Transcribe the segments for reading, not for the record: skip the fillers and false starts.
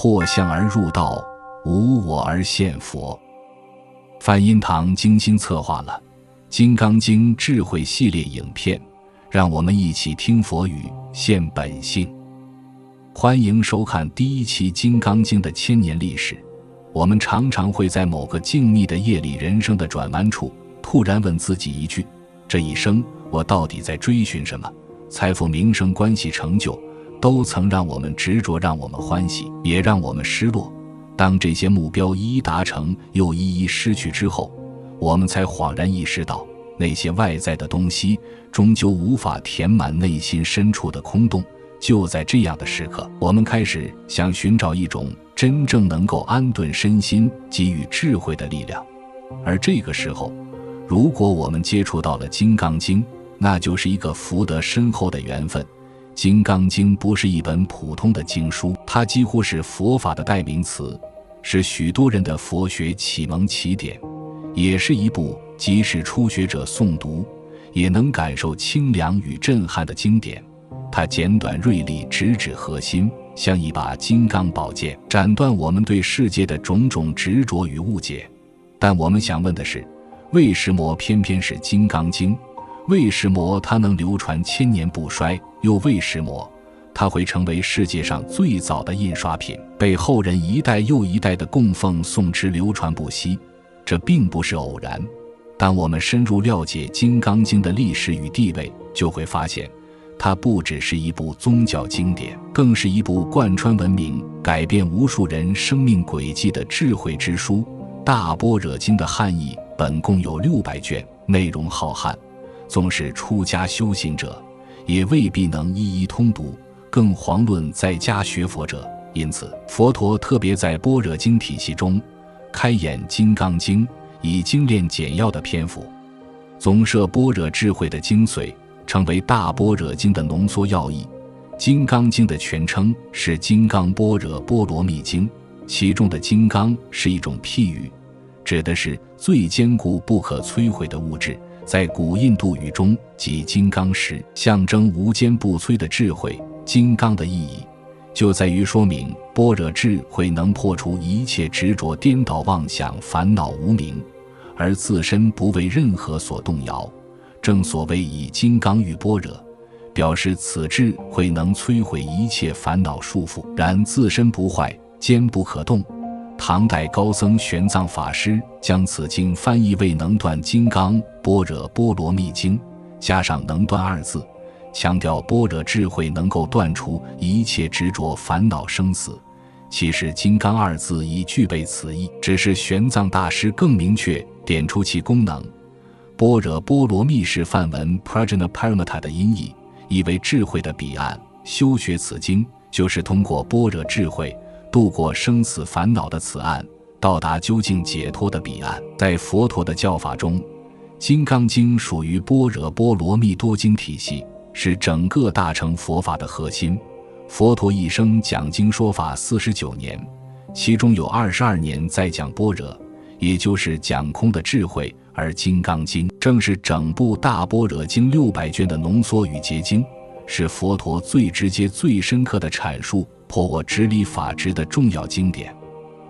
破相而入道，无我而现佛。梵音堂精心策划了《金刚经》智慧系列影片，让我们一起听佛语，现本性。欢迎收看第一期《金刚经》的千年历史。我们常常会在某个静谧的夜里，人生的转弯处，突然问自己一句：这一生我到底在追寻什么？财富、名声、关系、成就，都曾让我们执着，让我们欢喜，也让我们失落。当这些目标一一达成，又一一失去之后，我们才恍然意识到，那些外在的东西终究无法填满内心深处的空洞。就在这样的时刻，我们开始想寻找一种真正能够安顿身心、给予智慧的力量。而这个时候，如果我们接触到了《金刚经》，那就是一个福德深厚的缘分。《金刚经》不是一本普通的经书，它几乎是佛法的代名词，是许多人的佛学启蒙起点，也是一部即使初学者诵读也能感受清凉与震撼的经典。它简短锐利，直指核心，像一把金刚宝剑，斩断我们对世界的种种执着与误解。但我们想问的是，为什么偏偏是《金刚经》？为什么它能流传千年不衰？又为什么它会成为世界上最早的印刷品，被后人一代又一代的供奉诵持，流传不息？这并不是偶然。当我们深入了解《金刚经》的历史与地位，就会发现它不只是一部宗教经典，更是一部贯穿文明、改变无数人生命轨迹的智慧之书。大般若经的汉译本共有600卷，内容浩瀚，纵使出家修行者也未必能一一通读，更遑论在家学佛者。因此佛陀特别在般若经体系中开演《金刚经》，以精炼简要的篇幅总摄般若智慧的精髓，成为大般若经的浓缩要义。金刚经的全称是金刚般若波罗蜜经，其中的金刚是一种譬喻，指的是最坚固不可摧毁的物质。在古印度语中，即金刚石，象征无坚不摧的智慧。金刚的意义就在于说明般若智慧能破除一切执着、颠倒妄想、烦恼无明，而自身不为任何所动摇。正所谓以金刚喻般若，表示此智慧能摧毁一切烦恼束缚，然自身不坏，坚不可动。唐代高僧玄奘法师将此经翻译为能断金刚般若波罗蜜经，加上能断2字，强调般若智慧能够断除一切执着、烦恼、生死。其实金刚2字已具备此意，只是玄奘大师更明确点出其功能。般若波罗蜜是梵文 Prajnaparamita 的音译，意为智慧的彼岸。修学此经，就是通过般若智慧度过生死烦恼的此岸，到达究竟解脱的彼岸。在佛陀的教法中，《金刚经》属于般若波罗蜜多经体系，是整个大乘佛法的核心。佛陀一生讲经说法49年，其中有22年在讲般若，也就是讲空的智慧，而《金刚经》正是整部大般若经600卷的浓缩与结晶，是佛陀最直接、最深刻的阐述破我执理法执的重要经典。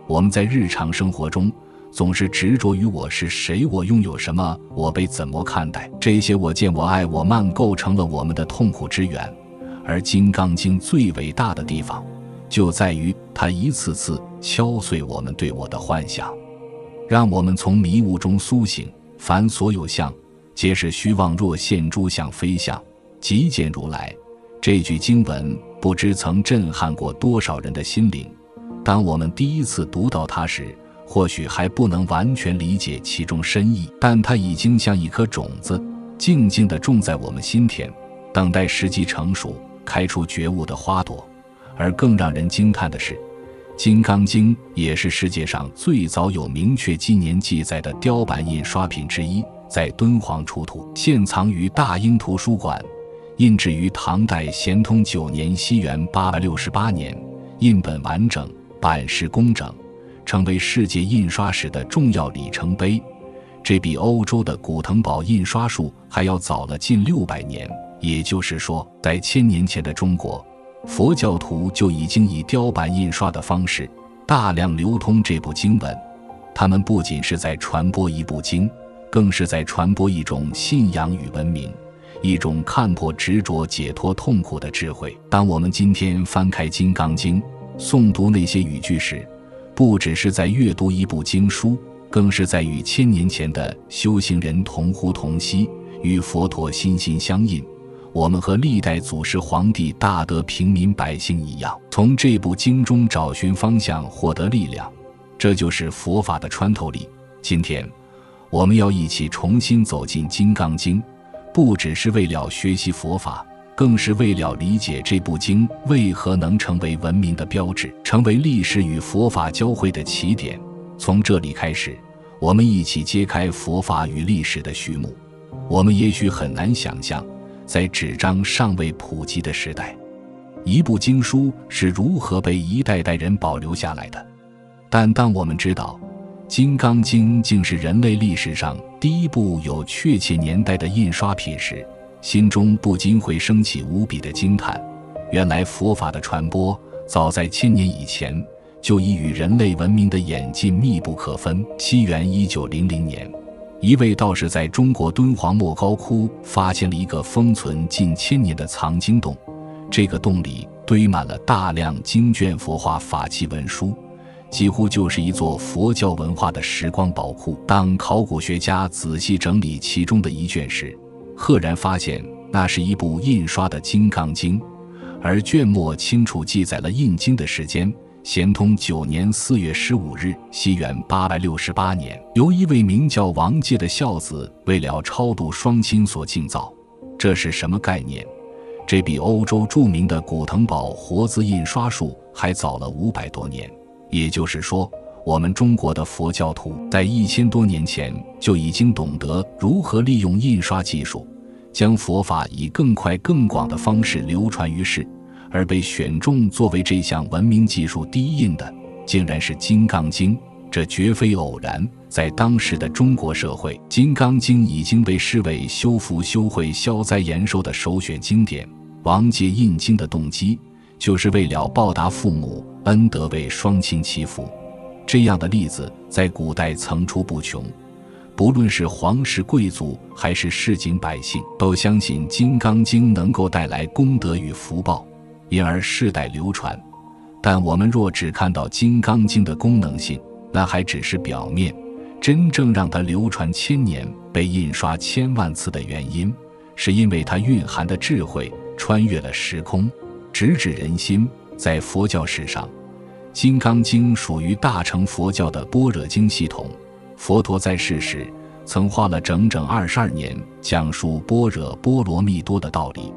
我们在日常生活中总是执着于我是谁，我拥有什么，我被怎么看待，这些我见、我爱、我慢构成了我们的痛苦之源。而《金刚经》最伟大的地方就在于它一次次敲碎我们对我的幻想，让我们从迷雾中苏醒。凡所有相，皆是虚妄，若现诸相非相，即见如来。这句经文不知曾震撼过多少人的心灵。当我们第一次读到它时，或许还不能完全理解其中深意，但它已经像一颗种子，静静地种在我们心田，等待时机成熟，开出觉悟的花朵。而更让人惊叹的是，《金刚经》也是世界上最早有明确纪年记载的雕版印刷品之一，在敦煌出土，现藏于大英图书馆，印制于唐代咸通9年西元868年，印本完整，版式工整，成为世界印刷史的重要里程碑。这比欧洲的古腾堡印刷术还要早了近600年。也就是说，在1000年前的中国，佛教徒就已经以雕版印刷的方式大量流通这部经文。他们不仅是在传播一部经，更是在传播一种信仰与文明，一种看破执着解脱痛苦的智慧。当我们今天翻开《金刚经》，诵读那些语句时，不只是在阅读一部经书，更是在与1000年前的修行人同呼同吸，与佛陀心心相印。我们和历代祖师皇帝大德平民百姓一样，从这部经中找寻方向，获得力量。这就是佛法的穿透力。今天我们要一起重新走进《金刚经》，不只是为了学习佛法，更是为了理解这部经为何能成为文明的标志，成为历史与佛法交汇的起点。从这里开始，我们一起揭开佛法与历史的序幕。我们也许很难想象，在纸张尚未普及的时代，一部经书是如何被一代代人保留下来的。但当我们知道《金刚经》竟是人类历史上第一部有确切年代的印刷品时，心中不禁会升起无比的惊叹。原来佛法的传播早在1000年以前就已与人类文明的演进密不可分。西元1900年，一位道士在中国敦煌莫高窟发现了一个封存近1000年的藏经洞，这个洞里堆满了大量经卷佛画法器文书，几乎就是一座佛教文化的时光宝库。当考古学家仔细整理其中的一卷时，赫然发现那是一部印刷的《金刚经》，而卷末清楚记载了印经的时间：咸通9年4月15日，西元868年，由一位名叫王介的孝子为了超度双亲所敬造。这是什么概念？这比欧洲著名的古腾堡活字印刷术还早了500多年。也就是说，我们中国的佛教徒在1000多年前就已经懂得如何利用印刷技术，将佛法以更快更广的方式流传于世。而被选中作为这项文明技术第一印的，竟然是《金刚经》，这绝非偶然。在当时的中国社会，《金刚经》已经被视为修福修慧消灾延寿的首选经典。王介印经的动机就是为了报答父母恩德，为双亲祈福。这样的例子在古代层出不穷，不论是皇室贵族还是市井百姓，都相信《金刚经》能够带来功德与福报，因而世代流传。但我们若只看到《金刚经》的功能性，那还只是表面。真正让它流传1000年，被印刷1000万次的原因，是因为它蕴含的智慧穿越了时空，直指人心。在佛教史上，《金刚经》属于大乘佛教的般若经系统。佛陀在世时曾花了整整22年讲述般若波罗蜜多的道理，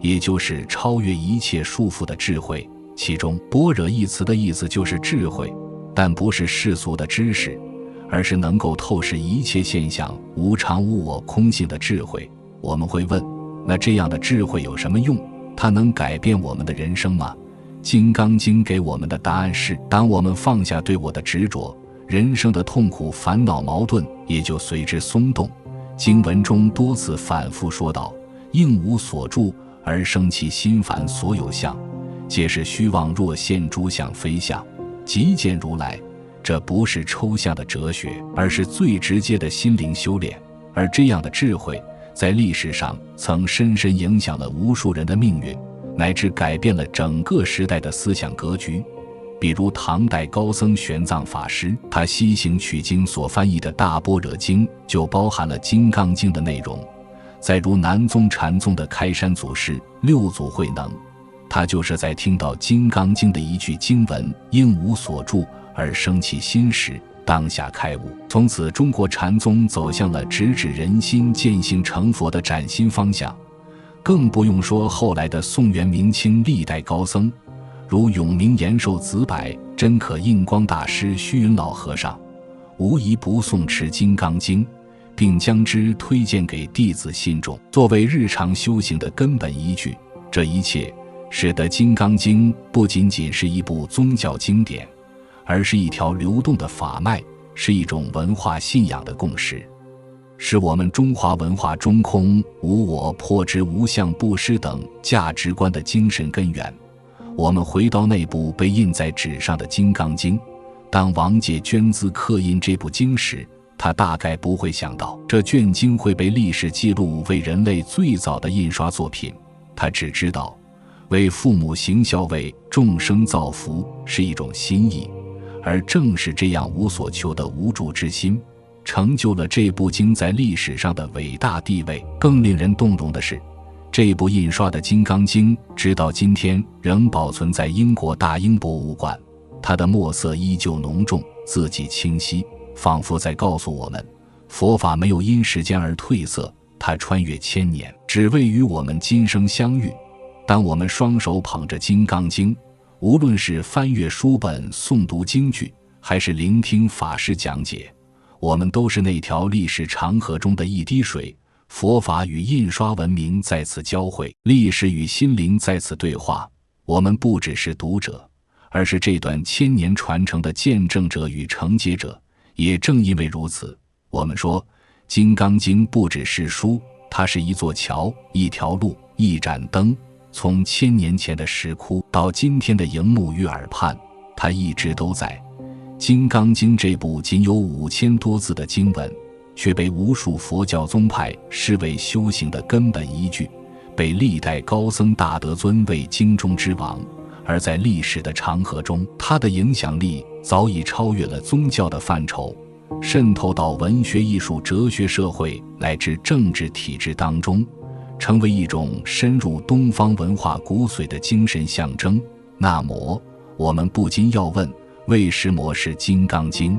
也就是超越一切束缚的智慧。其中般若一词的意思就是智慧，但不是世俗的知识，而是能够透视一切现象无常无我空性的智慧。我们会问，那这样的智慧有什么用？它能改变我们的人生吗？金刚经给我们的答案是，当我们放下对我的执着，人生的痛苦烦恼矛盾也就随之松动。经文中多次反复说道，应无所住而生其心烦所有相，皆是虚妄若现诸相非相，即见如来。这不是抽象的哲学，而是最直接的心灵修炼。而这样的智慧在历史上曾深深影响了无数人的命运，乃至改变了整个时代的思想格局。比如唐代高僧玄奘法师，他西行取经所翻译的大般若经就包含了《金刚经》的内容。再如南宗禅宗的开山祖师六祖慧能，他就是在听到《金刚经》的一句经文应无所住而生其心时，当下开悟。从此中国禅宗走向了直指人心见性成佛的崭新方向。更不用说后来的宋元明清历代高僧，如永明延寿子柏、真可印光大师虚云老和尚，无一不诵持《金刚经》，并将之推荐给弟子信众，作为日常修行的根本依据。这一切使得《金刚经》不仅仅是一部宗教经典，而是一条流动的法脉，是一种文化信仰的共识，是我们中华文化中空、无我、破执、无相、布施等价值观的精神根源。我们回到那部被印在纸上的《金刚经》，当王介捐资刻印这部经时，他大概不会想到这卷经会被历史记录为人类最早的印刷作品，他只知道为父母行孝，为众生造福是一种心意，而正是这样无所求的无助之心，成就了这部经在历史上的伟大地位。更令人动容的是，这部印刷的《金刚经》直到今天仍保存在英国大英博物馆，它的墨色依旧浓重，字迹清晰，仿佛在告诉我们，佛法没有因时间而褪色，它穿越千年，只为与我们今生相遇。当我们双手捧着《金刚经》，无论是翻阅书本诵读经句，还是聆听法师讲解，我们都是那条历史长河中的一滴水，佛法与印刷文明在此交汇，历史与心灵在此对话。我们不只是读者，而是这段千年传承的见证者与承接者。也正因为如此，我们说《金刚经》不只是书，它是一座桥，一条路，一盏灯。从千年前的石窟到今天的荧幕与耳畔，它一直都在。《金刚经》这部仅有5000多字的经文，却被无数佛教宗派视为修行的根本依据，被历代高僧大德尊为经中之王。而在历史的长河中，它的影响力早已超越了宗教的范畴，渗透到文学、艺术、哲学、社会乃至政治体制当中，成为一种深入东方文化骨髓的精神象征。那么我们不禁要问，为什么是《金刚经》？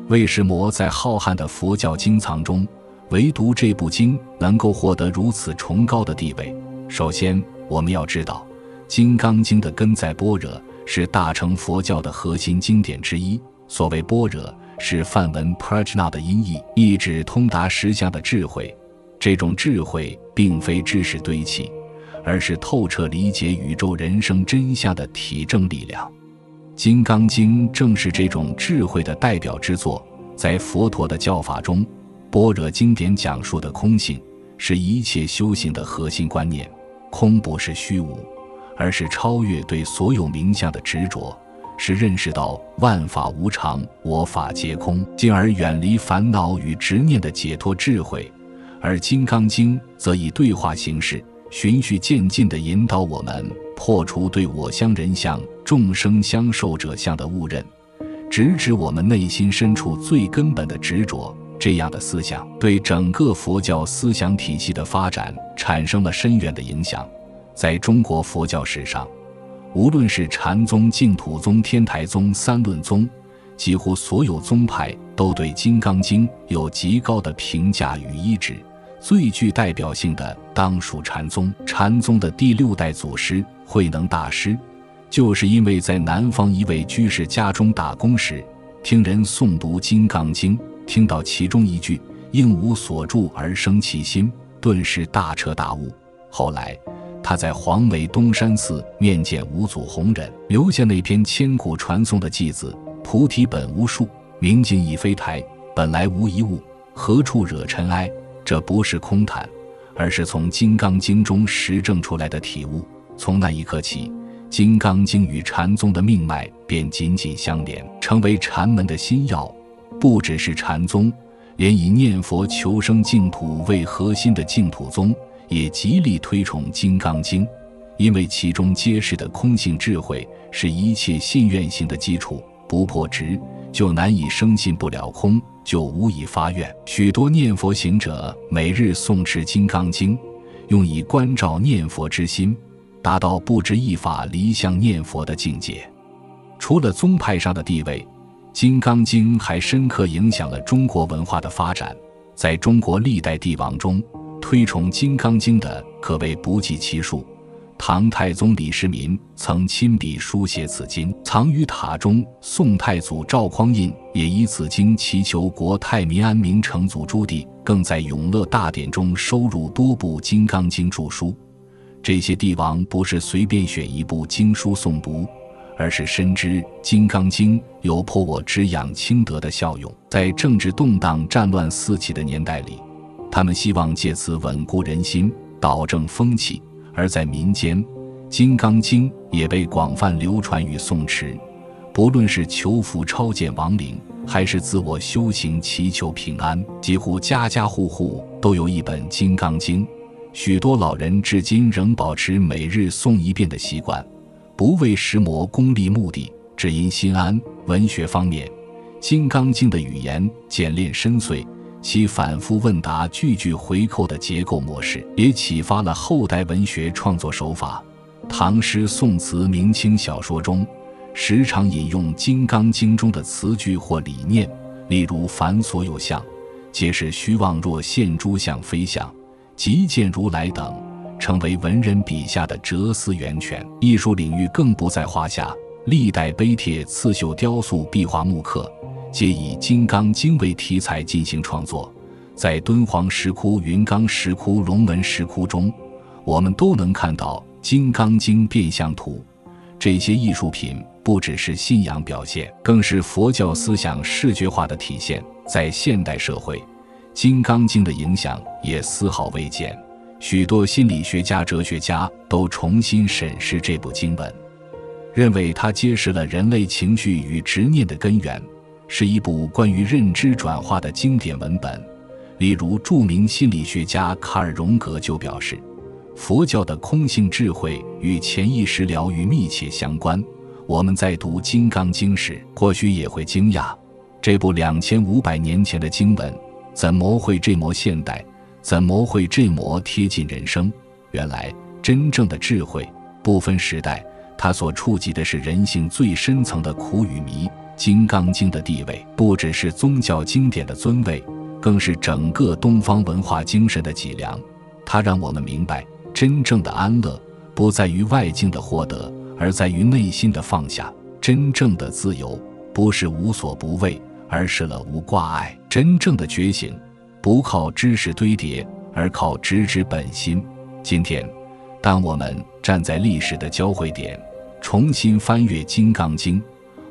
为什么在浩瀚的佛教经藏中，唯独这部经能够获得如此崇高的地位？首先我们要知道，《金刚经》的根在般若，是大乘佛教的核心经典之一。所谓般若，是梵文 prajna 的音译，意指通达实相的智慧。这种智慧并非知识堆砌，而是透彻理解宇宙人生真相的体证力量。《金刚经》正是这种智慧的代表之作。在佛陀的教法中，般若经典讲述的空性，是一切修行的核心观念。空不是虚无，而是超越对所有名相的执着，是认识到万法无常，我法皆空，进而远离烦恼与执念的解脱智慧。而《金刚经》则以对话形式，循序渐进地引导我们破除对我相、人相、众生相、寿者相的误认，直指我们内心深处最根本的执着。这样的思想对整个佛教思想体系的发展产生了深远的影响。在中国佛教史上，无论是禅宗、净土宗、天台宗、三论宗，几乎所有宗派都对《金刚经》有极高的评价与依止。最具代表性的当属禅宗。禅宗的第6代祖师慧能大师，就是因为在南方一位居士家中打工时，听人诵读《金刚经》，听到其中一句应无所住而生其心，顿时大彻大悟。后来他在黄梅东山寺面见五祖弘忍，留下那篇千古传颂的偈子：菩提本无树，明镜亦非台，本来无一物，何处惹尘埃。这不是空谈，而是从《金刚经》中实证出来的体悟。从那一刻起，《金刚经》与禅宗的命脉便紧紧相连，成为禅门的心药。不只是禅宗，连以念佛求生净土为核心的净土宗也极力推崇《金刚经》，因为其中揭示的空性智慧是一切信愿行的基础，不破执就难以生信，不了空就无以发愿。许多念佛行者每日诵持《金刚经》，用以关照念佛之心，达到不执一法离相念佛的境界。除了宗派上的地位，《金刚经》还深刻影响了中国文化的发展。在中国历代帝王中，推崇《金刚经》的可谓不计其数。唐太宗李世民曾亲笔书写此经，藏于塔中。宋太祖赵匡胤也以此经祈求国泰民安，明成祖朱棣更在永乐大典中收入多部《金刚经》著书。这些帝王不是随便选一部经书诵读，而是深知《金刚经》有破我执养清德的效用。在政治动荡、战乱四起的年代里，他们希望借此稳固人心，导正风气。而在民间，《金刚经也被广泛流传与诵持，不论是求福超荐亡灵，还是自我修行祈求平安，几乎家家户户都有一本金刚经。许多老人至今仍保持每日诵一遍的习惯，不为石磨功利目的，只因心安。文学方面，金刚经的语言简练深邃，其反复问答、句句回扣的结构模式也启发了后代文学创作手法。唐诗宋词、明清小说中时常引用《金刚经》中的词句或理念，例如凡所有相，皆是虚妄，若现诸相非相，即见如来等，成为文人笔下的哲思源泉。艺术领域更不在话下，历代碑帖、刺绣、雕塑、壁画、木刻皆以《金刚经》为题材进行创作。在敦煌石窟、云冈石窟、龙门石窟中，我们都能看到《金刚经》变相图。这些艺术品不只是信仰表现，更是佛教思想视觉化的体现。在现代社会，《金刚经》的影响也丝毫未减，许多心理学家、哲学家都重新审视这部经文，认为它揭示了人类情绪与执念的根源，是一部关于认知转化的经典文本。例如，著名心理学家卡尔·荣格就表示，佛教的空性智慧与潜意识疗愈密切相关。我们在读《金刚经》时，或许也会惊讶，这部2500年前的经文，怎么会这么现代？怎么会这么贴近人生？原来，真正的智慧不分时代，它所触及的是人性最深层的苦与迷。《金刚经》的地位，不只是宗教经典的尊位，更是整个东方文化精神的脊梁。它让我们明白，真正的安乐不在于外境的获得，而在于内心的放下。真正的自由不是无所不畏，而是了无挂碍。真正的觉醒不靠知识堆叠，而靠直指本心。今天，当我们站在历史的交汇点，重新翻阅《金刚经》，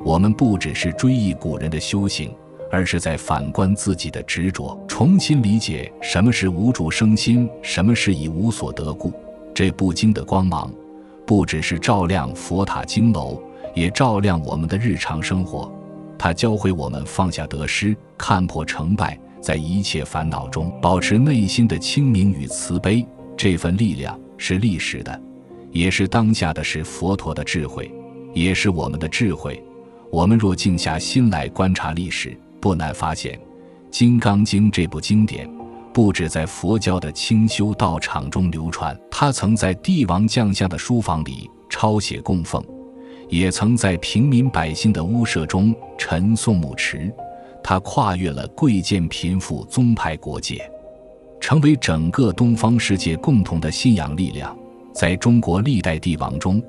我们不只是追忆古人的修行，而是在反观自己的执着，重新理解什么是无主生心，什么是以无所得故。这部经的光芒，不只是照亮佛塔经楼，也照亮我们的日常生活。它教会我们放下得失，看破成败，在一切烦恼中保持内心的清明与慈悲。这份力量是历史的，也是当下的，是佛陀的智慧，也是我们的智慧。我们若静下心来观察历史，不难发现，《金刚经》这部经典不只在佛教的清修道场中流传，它曾在帝王将相的书房里抄写供奉，也曾在平民百姓的屋舍中陈诵牧持。它跨越了贵贱贫富、宗派国界，成为整个东方世界共同的信仰力量。在中国历代帝王中，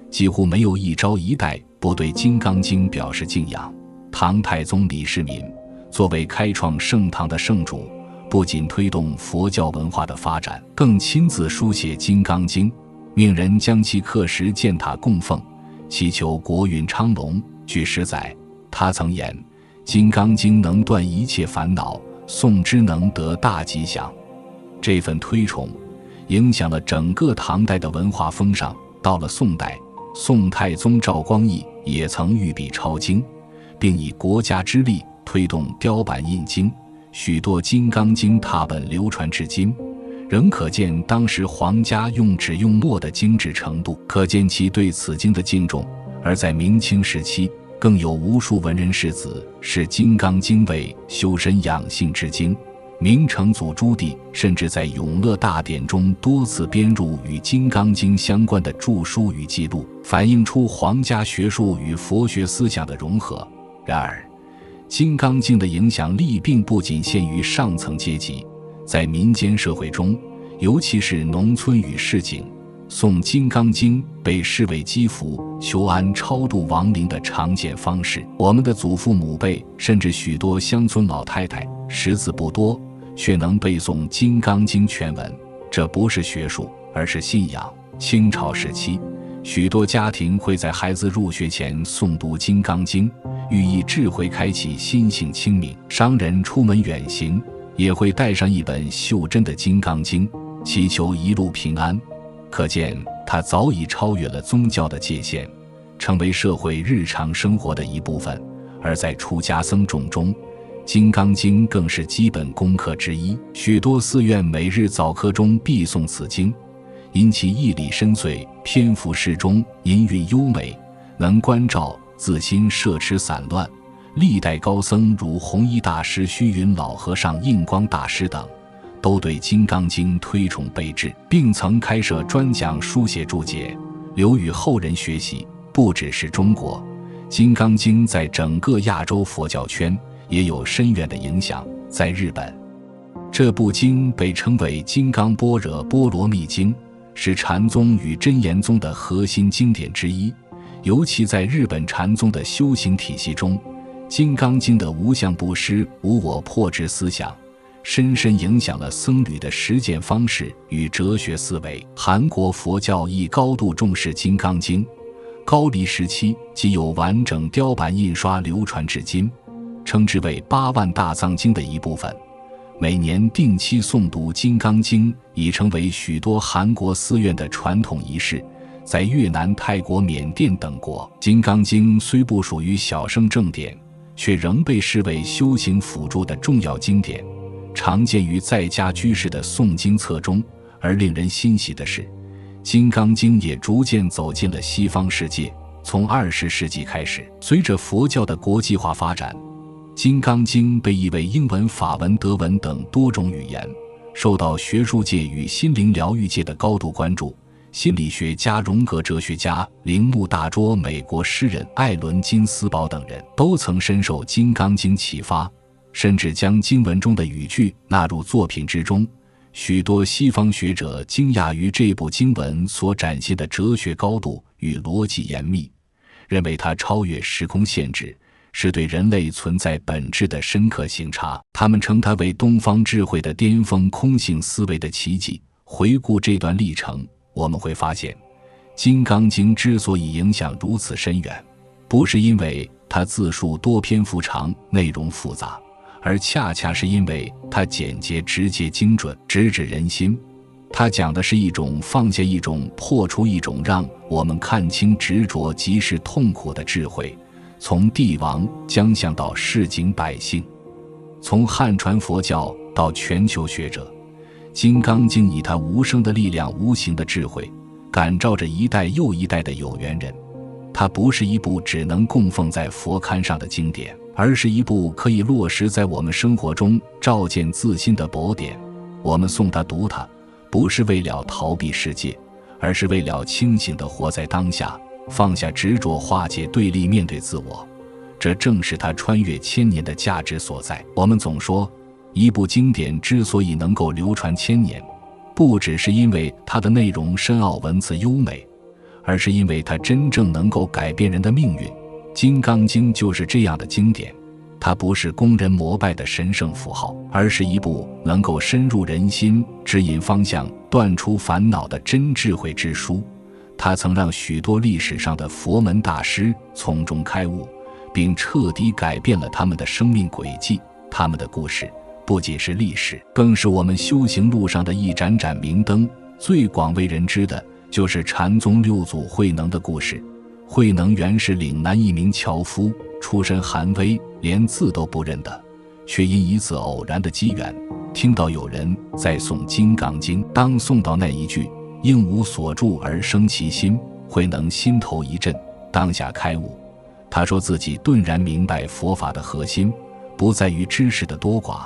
几乎没有一朝一代不对《金刚经》表示敬仰。唐太宗李世民作为开创盛唐的圣主，不仅推动佛教文化的发展，更亲自书写《金刚经》，命人将其刻石建塔供奉，祈求国运昌隆。据史载，他曾言：《金刚经》能断一切烦恼，诵之能得大吉祥。这份推崇影响了整个唐代的文化风尚。到了宋代，宋太宗赵光义也曾御笔抄经，并以国家之力推动雕版印经，许多《金刚经》拓本流传至今，仍可见当时皇家用纸用墨的精致程度，可见其对此经的敬重。而在明清时期，更有无数文人士子视《金刚经》为修身养性之经。明成祖朱棣甚至在《永乐大典》中多次编入与《金刚经》相关的著书与记录，反映出皇家学术与佛学思想的融合。然而，《金刚经》的影响力并不仅限于上层阶级，在民间社会中，尤其是农村与市井，诵《金刚经》被视为积福、求安、超度亡灵的常见方式。我们的祖父母辈，甚至许多乡村老太太，识字不多，却能背诵《金刚经》全文，这不是学术，而是信仰。清朝时期，许多家庭会在孩子入学前诵读《金刚经》，寓意智慧开启，心性清明。商人出门远行，也会带上一本袖珍的《金刚经》，祈求一路平安。可见它早已超越了宗教的界限，成为社会日常生活的一部分。而在出家僧众中，《金刚经》更是基本功课之一，许多寺院每日早课中必诵此经，因其义理深邃，篇幅适中，音韵优美，能关照自心，摄持散乱。历代高僧如弘一大师、虚云老和尚、印光大师等，都对《金刚经》推崇备至，并曾开设专讲书写注解，留与后人学习。不只是中国，《金刚经》在整个亚洲佛教圈也有深远的影响。在日本，这部经被称为《金刚般若波罗蜜经》，是禅宗与真言宗的核心经典之一。尤其在日本禅宗的修行体系中，《金刚经》的无相布施、无我破执思想，深深影响了僧侣的实践方式与哲学思维。韩国佛教亦高度重视《金刚经》，高丽时期即有完整雕版印刷流传至今，称之为8万大藏经的一部分。每年定期诵读《金刚经》已成为许多韩国寺院的传统仪式。在越南、泰国、缅甸等国，《金刚经》虽不属于小乘正典，却仍被视为修行辅助的重要经典，常见于在家居士的诵经册中。而令人欣喜的是，《金刚经》也逐渐走进了西方世界。从20世纪开始，随着佛教的国际化发展，《金刚经》被译为英文、法文、德文等多种语言，受到学术界与心灵疗愈界的高度关注。心理学家荣格、哲学家铃木大拙、美国诗人艾伦金斯堡等人都曾深受《金刚经》启发，甚至将经文中的语句纳入作品之中。许多西方学者惊讶于这部经文所展现的哲学高度与逻辑严密，认为它超越时空限制，是对人类存在本质的深刻省察。他们称它为东方智慧的巅峰、空性思维的奇迹。回顾这段历程，我们会发现，《金刚经》之所以影响如此深远，不是因为它字数多、篇幅长、内容复杂，而恰恰是因为它简洁、直接、精准，直指人心。它讲的是一种放下、一种破除、一种让我们看清执着即是痛苦的智慧，从帝王将相到市井百姓，从汉传佛教到全球学者，《金刚经》以它无声的力量、无形的智慧，感召着一代又一代的有缘人。它不是一部只能供奉在佛龛上的经典，而是一部可以落实在我们生活中、照见自心的宝典。我们诵它、读它，不是为了逃避世界，而是为了清醒地活在当下，放下执着，化解对立，面对自我。这正是它穿越千年的价值所在。我们总说，一部经典之所以能够流传千年，不只是因为它的内容深奥、文字优美，而是因为它真正能够改变人的命运。《金刚经》就是这样的经典，它不是供人膜拜的神圣符号，而是一部能够深入人心、指引方向、断除烦恼的真智慧之书。它曾让许多历史上的佛门大师从中开悟，并彻底改变了他们的生命轨迹。他们的故事不仅是历史，更是我们修行路上的一盏盏明灯。最广为人知的就是禅宗六祖慧能的故事。慧能原是岭南一名樵夫，出身寒微，连字都不认得，却因一次偶然的机缘，听到有人在诵《金刚经》，当诵到那一句“应无所住而生其心”，慧能心头一震，当下开悟。他说自己顿然明白，佛法的核心不在于知识的多寡，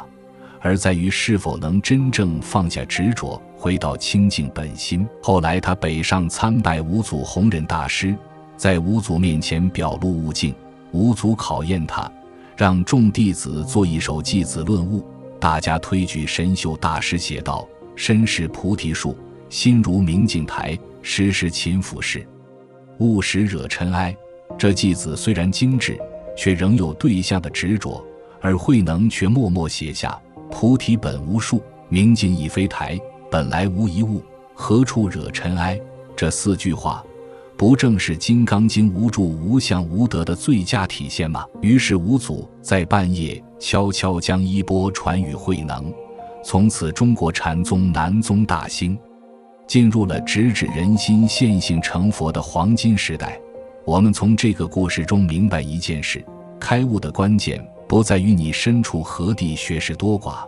而在于是否能真正放下执着，回到清净本心。后来他北上参拜五祖弘忍大师，在五祖面前表露悟境，五祖考验他，让众弟子做一首偈子论悟。大家推举神秀大师写道：身是菩提树，心如明镜台，时时勤拂拭，勿使惹尘埃。这偈子虽然精致，却仍有对象的执着，而慧能却默默写下：菩提本无树，明镜亦非台，本来无一物，何处惹尘埃。这4句话不正是《金刚经》无住无相无得的最佳体现吗？于是五祖在半夜悄悄将衣钵传与慧能，从此中国禅宗南宗大兴。进入了直指人心、现性成佛的黄金时代。我们从这个故事中明白一件事：开悟的关键不在于你身处何地、学识多寡，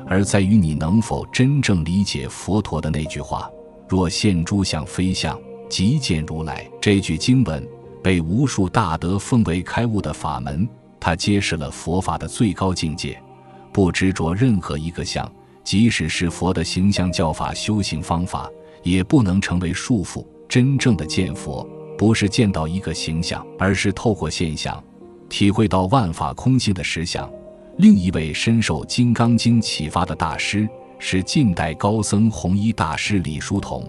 而在于你能否真正理解佛陀的那句话：若现诸相非相，即见如来。这句经文被无数大德奉为开悟的法门，它揭示了佛法的最高境界，不执着任何一个相，即使是佛的形象教法修行方法，也不能成为束缚。真正的见佛，不是见到一个形象，而是透过现象体会到万法空性的实相。另一位深受《金刚经》启发的大师是近代高僧弘一大师李叔同。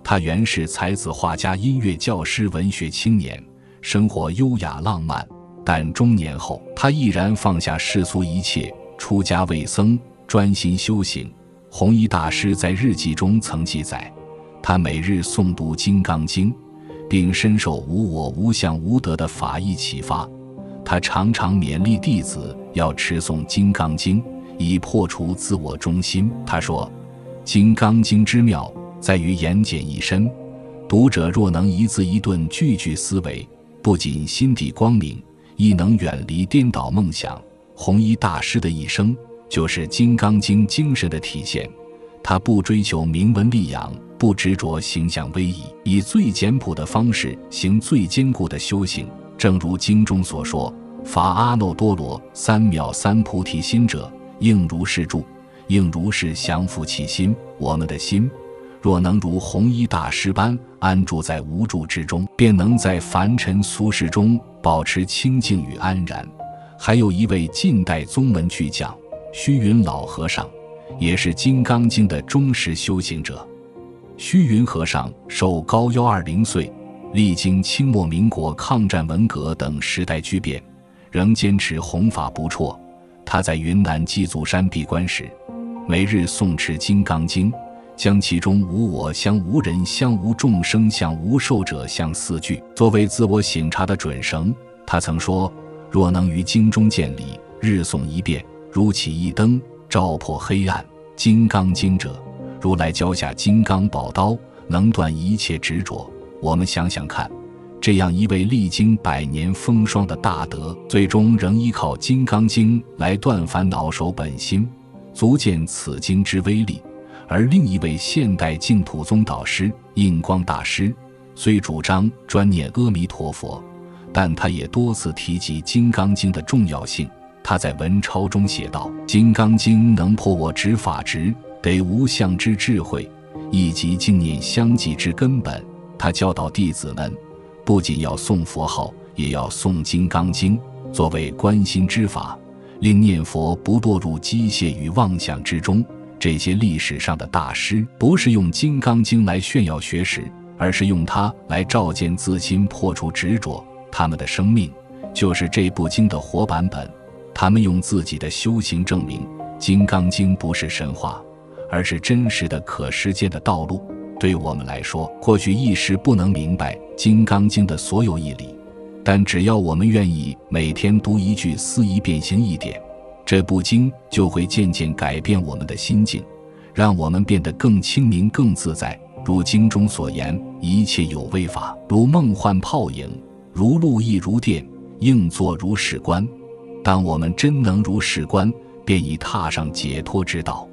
他原是才子画家、音乐教师、文学青年，生活优雅浪漫，但中年后他毅然放下世俗一切，出家为僧，专心修行。弘一大师在日记中曾记载，他每日诵读《金刚经》，并深受无我无相无得的法义启发。他常常勉励弟子要持诵《金刚经》，以破除自我中心。他说，《金刚经》之妙在于言简意深，读者若能一字一顿句句思维，不仅心地光明，亦能远离颠倒梦想。弘一大师的一生就是《金刚经》精神的体现。他不追求名闻利养，不执着形象威仪，以最简朴的方式行最坚固的修行。正如经中所说，发阿耨多罗三藐三菩提心者，应如是住，应如是降伏其心。我们的心若能如弘一大师般安住在无住之中，便能在凡尘俗世中保持清净与安然。还有一位近代宗门巨匠虚云老和尚，也是《金刚经》的忠实修行者。虚云和尚寿高120岁，历经清末民国抗战文革等时代巨变，仍坚持弘法不辍。他在云南鸡足山闭关时，每日诵持《金刚经》，将其中无我相、无人相、无众生相、无寿者相4句作为自我省察的准绳。他曾说，若能于经中见理，日诵一遍，如起一灯，照破黑暗。金刚经者，如来教下金刚宝刀，能断一切执着。我们想想看，这样一位历经100年风霜的大德，最终仍依靠《金刚经》来断烦恼、守本心，足见此经之威力。而另一位现代净土宗导师印光大师，虽主张专念阿弥陀佛，但他也多次提及《金刚经》的重要性。他在文钞中写道，《金刚经》能破我执法执，得无相之智慧，以及净念相继之根本。他教导弟子们，不仅要诵佛号，也要诵《金刚经》，作为观心之法，令念佛不堕入机械与妄想之中。这些历史上的大师，不是用《金刚经》来炫耀学识，而是用它来照见自心，破除执着。他们的生命就是这部经的活版本。他们用自己的修行证明，《金刚经》不是神话，而是真实的可实践的道路。对我们来说，或许一时不能明白《金刚经》的所有义理，但只要我们愿意每天读一句、思一遍、行一点，这部经就会渐渐改变我们的心境，让我们变得更清明、更自在。如经中所言，一切有为法，如梦幻泡影，如露亦如电，应作如是观。当我们真能如是观，便已踏上解脱之道。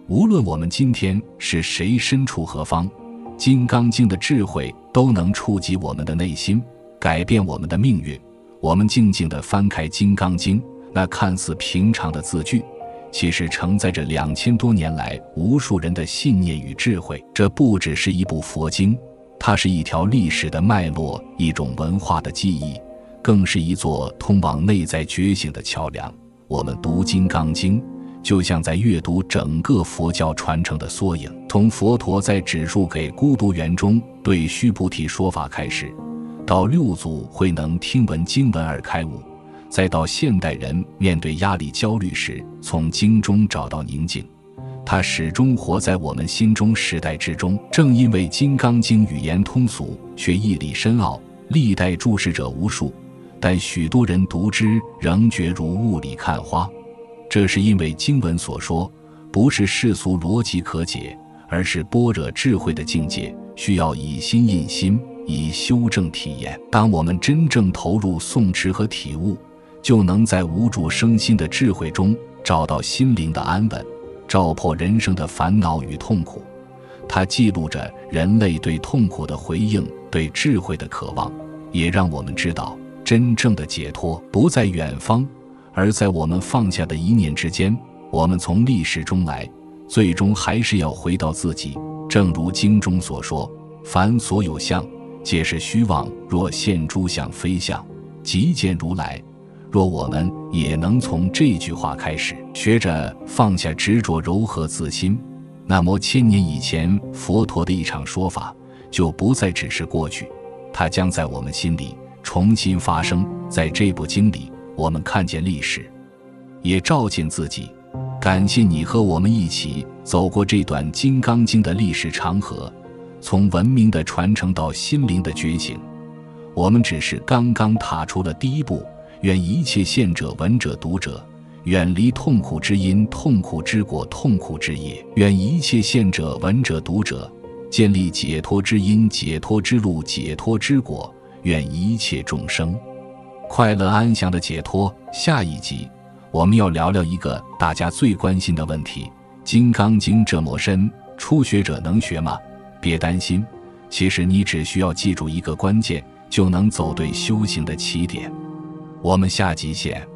无论我们今天是谁，身处何方，《金刚经》的智慧都能触及我们的内心，改变我们的命运。我们静静地翻开《金刚经》，那看似平常的字句，其实承载着2000多年来无数人的信念与智慧。这不只是一部佛经，它是一条历史的脉络，一种文化的记忆，更是一座通往内在觉醒的桥梁。我们读《金刚经》，就像在阅读整个佛教传承的缩影，从佛陀在指述给孤独园中对须菩提说法开始，到六祖慧能听闻经文而开悟，再到现代人面对压力焦虑时从经中找到宁静，它始终活在我们心中时代之中。正因为《金刚经》语言通俗，却义理深奥，历代注释者无数，但许多人读之仍觉如雾里看花。这是因为经文所说不是世俗逻辑可解，而是般若智慧的境界，需要以心印心，以修正体验。当我们真正投入诵持和体悟，就能在无助生心的智慧中找到心灵的安稳，照破人生的烦恼与痛苦。它记录着人类对痛苦的回应，对智慧的渴望，也让我们知道真正的解脱不在远方，而在我们放下的一念之间。我们从历史中来，最终还是要回到自己。正如经中所说，凡所有相，皆是虚妄，若现诸相非相，即见如来。若我们也能从这句话开始，学着放下执着，柔和自心，那么千年以前佛陀的一场说法就不再只是过去，它将在我们心里重新发生。在这部经里，我们看见历史，也照见自己。感谢你和我们一起走过这段《金刚经》的历史长河，从文明的传承到心灵的觉醒，我们只是刚刚踏出了第一步。愿一切见者闻者读者远离痛苦之因、痛苦之果、痛苦之业。愿一切见者闻者读者建立解脱之因、解脱之路、解脱之果。愿一切众生快乐安详的解脱。下一集我们要聊聊一个大家最关心的问题：金刚经这么深，初学者能学吗？别担心，其实你只需要记住一个关键，就能走对修行的起点。我们下集见。